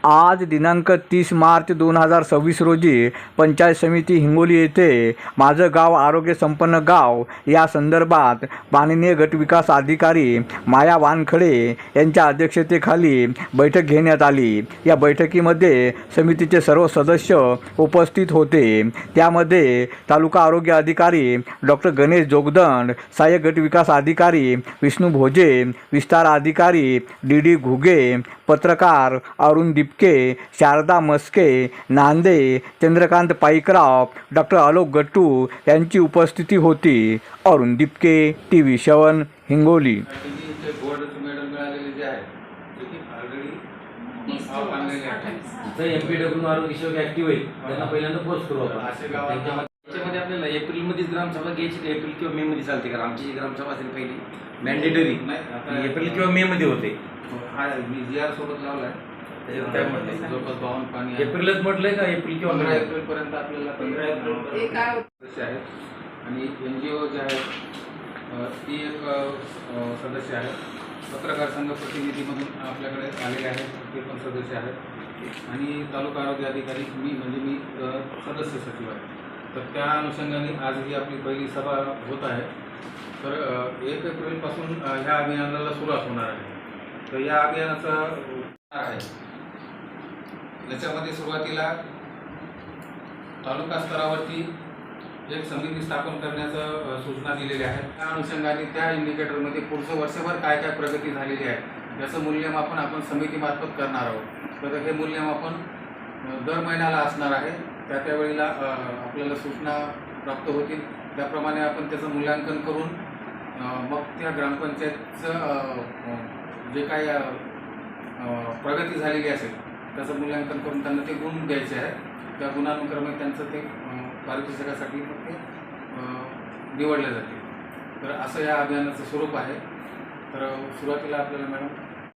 आज दिनांक 30 मार्च 2026 रोजी पंचायत समिती हिंगोली येथे माझं गाव आरोग्य संपन्न गाव या संदर्भात माननीय गटविकास अधिकारी माया वानखडे यांच्या अध्यक्षतेखाली बैठक घेण्यात आली। या बैठकीमध्ये समितीचे सर्व सदस्य उपस्थित होते। त्यामध्ये तालुका आरोग्य अधिकारी डॉक्टर गणेश जोगदंड, सहाय्यक गटविकास अधिकारी विष्णू भोजे, विस्तार अधिकारी डी घुगे, पत्रकार अरुण दिपके, शारदा मस्के, नांदे, चंद्रकांत पाईकराव, डॉक्टर आलोक गट्टू यांची उपस्थिती होती। अरुण दिपके, TV7 हिंगोली। एमपीडब्ल्यू आरोग्य सेवक ऍक्टिव्ह आहे त्यांना पहिल्यांदा पोस्ट करू आपण। त्याच्यामध्ये आपल्याला एप्रिलमध्येच ग्रामसभा घ्यायची, एप्रिल किंवा मे मध्ये चालते का? आमची ग्रामसभा असेल पहिली मॅन्डेटरी एप्रिल किंवा मे मध्ये होते। हा मी GR सोबत लावलाय, काय म्हटलंय जवळपास 52 पाणी एप्रिलच म्हटलंय का? एप्रिल किंवा 15 एप्रिल पर्यंत आपल्याला 15 एप्रिल सदस्य आहेत आणि NGO जे आहेत ती एक सदस्य आहेत। पत्रकार संघ प्रतिनिधी म्हणून आपल्याकडे आलेले आहेत, ते पण सदस्य आहेत आणि तालुका आरोग्य अधिकारी मी सदस्य सचिव आहे। तर त्या अनुषंगाने आज ही आपली पहिली सभा होत आहे। तर 1 एप्रिलपासून ह्या अभियानाला सुरुवात होणार आहे। तर या अभियानाचा आहे याच्यामध्ये सुरुवातीला तालुका स्तरावरती एक समिती स्थापन करण्याचं सूचना दिलेल्या आहेत। त्या अनुषंगाने त्या इंडिकेटरमध्ये पुढचं वर्षभर काय काय प्रगती झालेली आहे याचं मूल्यमापन आपण समितीमार्फत करणार आहोत। तर हे मूल्यमापन दर महिन्याला असणार आहे। त्यावेळेला आपल्याला सूचना प्राप्त होतील, त्याप्रमाणे आपण त्याचं मूल्यांकन करून मग त्या ग्रामपंचायतचं जे काय प्रगती झालेली असेल त्याचं मूल्यांकन करून त्यांना ते गुण द्यायचे आहे। त्या गुणानुक्रमे त्यांचं ते पारितोषिकासाठी मग ते निवडले जाते। तर असं या अभियानाचं स्वरूप आहे। तर सुरुवातीला आपल्याला मॅडम